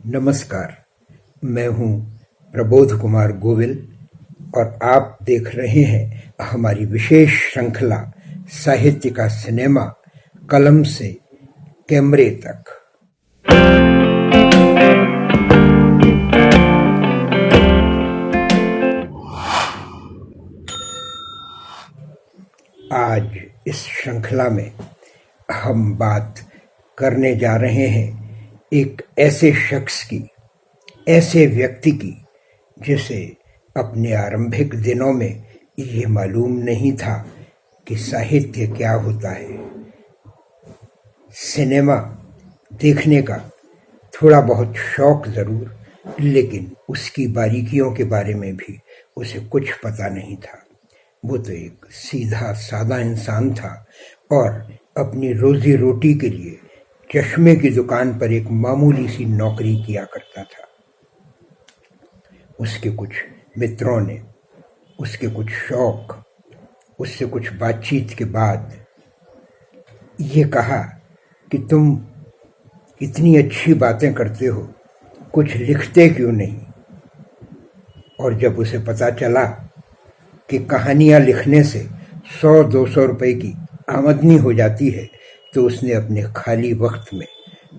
नमस्कार, मैं हूँ प्रबोध कुमार गोविल और आप देख रहे हैं हमारी विशेष श्रृंखला साहित्य का सिनेमा, कलम से कैमरे तक। आज इस श्रृंखला में हम बात करने जा रहे हैं एक ऐसे शख्स की, ऐसे व्यक्ति की जिसे अपने आरंभिक दिनों में ये मालूम नहीं था कि साहित्य क्या होता है। सिनेमा देखने का थोड़ा बहुत शौक जरूर, लेकिन उसकी बारीकियों के बारे में भी उसे कुछ पता नहीं था। वो तो एक सीधा सादा इंसान था और अपनी रोजी रोटी के लिए चश्मे की दुकान पर एक मामूली सी नौकरी किया करता था। उसके कुछ मित्रों ने, उसके कुछ शौक, उससे कुछ बातचीत के बाद ये कहा कि तुम इतनी अच्छी बातें करते हो, कुछ लिखते क्यों नहीं। और जब उसे पता चला कि कहानियां लिखने से 100-200 रुपए की आमदनी हो जाती है, तो उसने अपने खाली वक्त में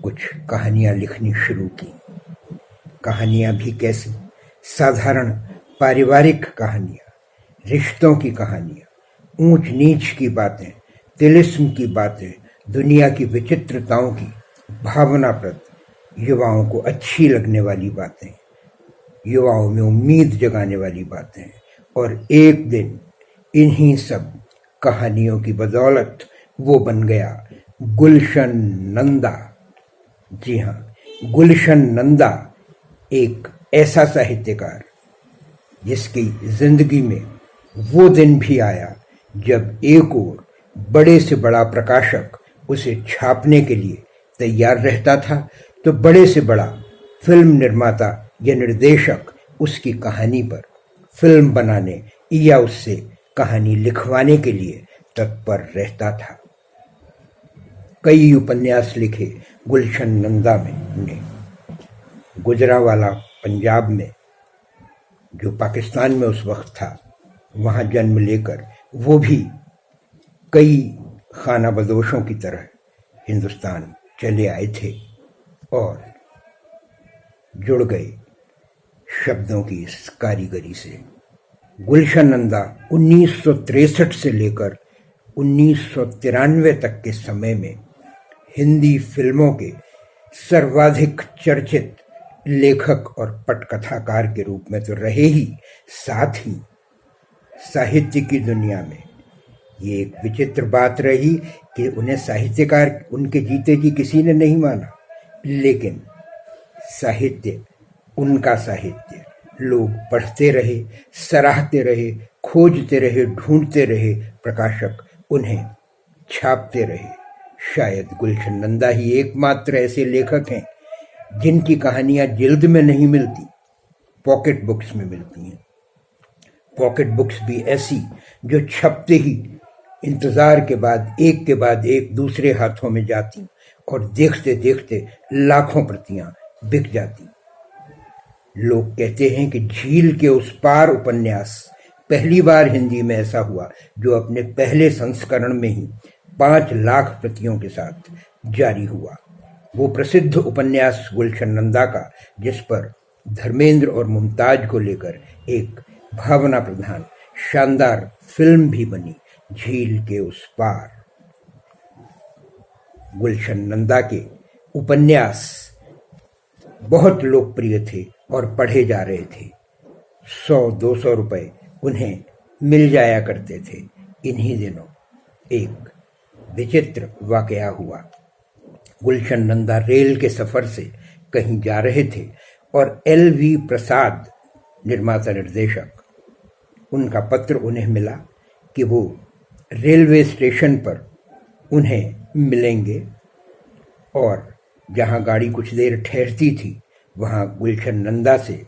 कुछ कहानियां लिखनी शुरू की। कहानियां भी कैसी, साधारण पारिवारिक कहानियां, रिश्तों की कहानियां, ऊंच नीच की बातें, तिलिस्म की बातें, दुनिया की विचित्रताओं की भावनाप्रद, युवाओं को अच्छी लगने वाली बातें, युवाओं में उम्मीद जगाने वाली बातें। और एक दिन इन्हीं सब कहानियों की बदौलत वो बन गया गुलशन नंदा। जी हाँ, गुलशन नंदा एक ऐसा साहित्यकार जिसकी जिंदगी में वो दिन भी आया जब एक और बड़े से बड़ा प्रकाशक उसे छापने के लिए तैयार रहता था, तो बड़े से बड़ा फिल्म निर्माता या निर्देशक उसकी कहानी पर फिल्म बनाने या उससे कहानी लिखवाने के लिए तत्पर रहता था। कई उपन्यास लिखे गुलशन नंदा ने। गुजरांवाला पंजाब में, जो पाकिस्तान में उस वक्त था, वहां जन्म लेकर वो भी कई खाना बदोशों की तरह हिंदुस्तान चले आए थे और जुड़ गए शब्दों की इस कारीगरी से। गुलशन नंदा 1963 से लेकर 1993 तक के समय में हिंदी फिल्मों के सर्वाधिक चर्चित लेखक और पटकथाकार के रूप में तो रहे ही, साथ ही साहित्य की दुनिया में ये एक विचित्र बात रही कि उन्हें साहित्यकार उनके जीते जी किसी ने नहीं माना, लेकिन साहित्य, उनका साहित्य लोग पढ़ते रहे, सराहते रहे, खोजते रहे, ढूंढते रहे, प्रकाशक उन्हें छापते रहे। शायद गुलशन नंदा ही एकमात्र ऐसे लेखक हैं जिनकी कहानियां जिल्द में नहीं मिलती, पॉकेट बुक्स में मिलती हैं। पॉकेट बुक्स भी ऐसी जो छपते ही इंतजार के बाद एक दूसरे हाथों में जाती और देखते देखते लाखों प्रतियां बिक जाती। लोग कहते हैं कि झील के उस पार उपन्यास पहली बार हिंदी में ऐसा हुआ जो अपने पहले संस्करण में ही 5 लाख प्रतियों के साथ जारी हुआ। वो प्रसिद्ध उपन्यास गुलशन नंदा का, जिस पर धर्मेंद्र और मुमताज को लेकर एक भावना प्रधान शानदार फिल्म भी बनी, झील के उस पार। गुलशन नंदा के उपन्यास बहुत लोकप्रिय थे और पढ़े जा रहे थे। 100-200 रुपए उन्हें मिल जाया करते थे। इन्हीं दिनों एक विचित्र वाकया हुआ। गुलशन नंदा रेल के सफर से कहीं जा रहे थे और LV प्रसाद, निर्माता निर्देशक, उनका पत्र उन्हें मिला कि वो रेलवे स्टेशन पर उन्हें मिलेंगे और जहां गाड़ी कुछ देर ठहरती थी वहां गुलशन नंदा से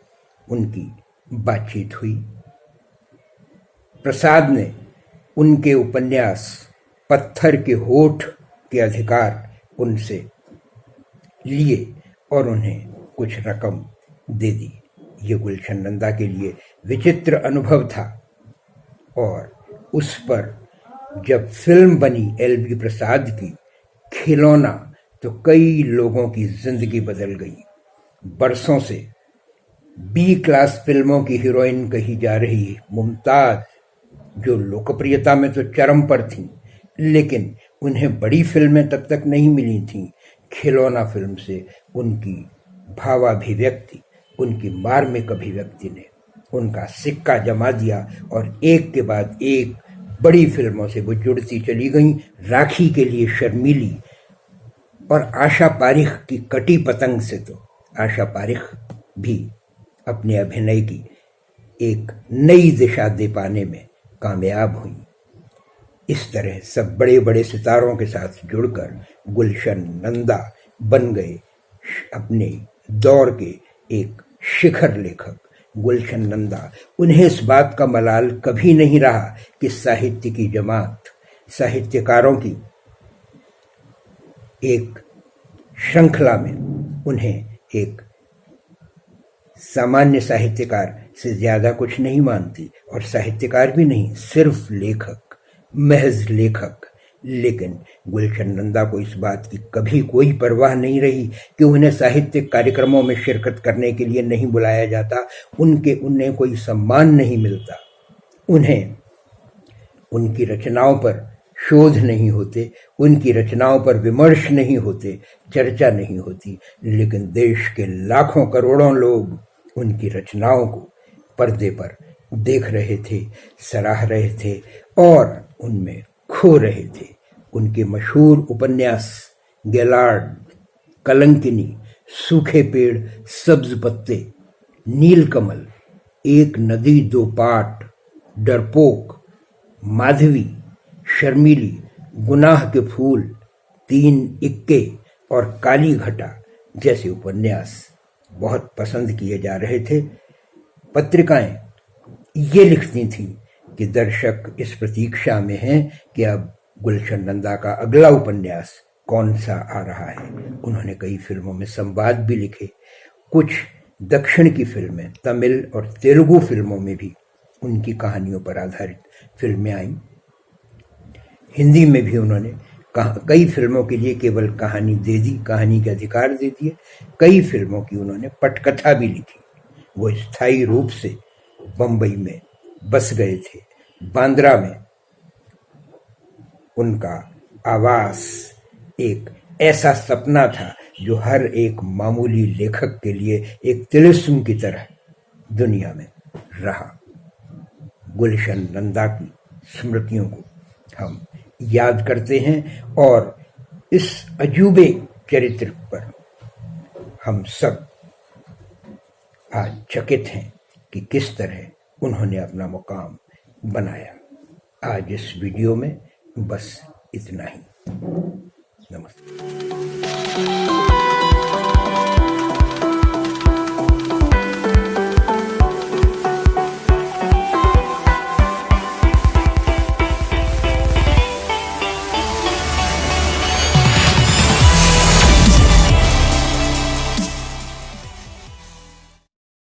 उनकी बातचीत हुई। प्रसाद ने उनके उपन्यास पत्थर के होठ के अधिकार उनसे लिए और उन्हें कुछ रकम दे दी। ये गुलशन नंदा के लिए विचित्र अनुभव था और उस पर जब फिल्म बनी एल.बी. प्रसाद की खिलौना, तो कई लोगों की जिंदगी बदल गई। बरसों से बी क्लास फिल्मों की हीरोइन कही जा रही मुमताज, जो लोकप्रियता में तो चरम पर थीं, लेकिन उन्हें बड़ी फिल्में तब तक नहीं मिली थीं। खिलौना फिल्म से उनकी भावाभिव्यक्ति, उनकी मार्मिक अभिव्यक्ति ने उनका सिक्का जमा दिया और एक के बाद एक बड़ी फिल्मों से वो जुड़ती चली गईं। राखी के लिए शर्मीली और आशा पारिख की कटी पतंग से तो आशा पारिख भी अपने अभिनय की एक नई दिशा दे पाने में कामयाब हुई। इस तरह सब बड़े बड़े सितारों के साथ जुड़कर गुलशन नंदा बन गए अपने दौर के एक शिखर लेखक। गुलशन नंदा, उन्हें इस बात का मलाल कभी नहीं रहा कि साहित्य की जमात, साहित्यकारों की एक श्रृंखला में उन्हें एक सामान्य साहित्यकार से ज्यादा कुछ नहीं मानती, और साहित्यकार भी नहीं, सिर्फ लेखक, महज लेखक। लेकिन गुलशन नंदा को इस बात की कभी कोई परवाह नहीं रही कि उन्हें साहित्यिक कार्यक्रमों में शिरकत करने के लिए नहीं बुलाया जाता, उन्हें कोई सम्मान नहीं मिलता, उन्हें उनकी रचनाओं पर शोध नहीं होते, उनकी रचनाओं पर विमर्श नहीं होते, चर्चा नहीं होती। लेकिन देश के लाखों करोड़ों लोग उनकी रचनाओं को पर्दे पर देख रहे थे, सराह रहे थे और उनमें खो रहे थे। उनके मशहूर उपन्यास गैलार्ड, कलंकिनी, सूखे पेड़ सब्ज पत्ते, नीलकमल, एक नदी दो पाट, डरपोक, माधवी, शर्मीली, गुनाह के फूल, तीन इक्के और काली घटा जैसे उपन्यास बहुत पसंद किए जा रहे थे। पत्रिकाएं ये लिखती थीं कि दर्शक इस प्रतीक्षा में हैं कि अब गुलशन नंदा का अगला उपन्यास कौन सा आ रहा है। उन्होंने कई फिल्मों में संवाद भी लिखे, कुछ दक्षिण की फिल्में, तमिल और तेलुगु फिल्मों में भी उनकी कहानियों पर आधारित फिल्में आईं। हिंदी में भी उन्होंने कई फिल्मों के लिए केवल कहानी दे दी, कहानी के अधिकार दे दिए। कई फिल्मों की उन्होंने पटकथा भी लिखी। वो स्थायी रूप से बंबई में बस गए थे। बांद्रा में उनका आवास एक ऐसा सपना था जो हर एक मामूली लेखक के लिए एक तिलिस्म की तरह दुनिया में रहा। गुलशन नंदा की स्मृतियों को हम याद करते हैं और इस अजूबे चरित्र पर हम सब आज चकित हैं कि किस तरह उन्होंने अपना मुकाम बनाया। आज इस वीडियो में बस इतना ही। नमस्ते।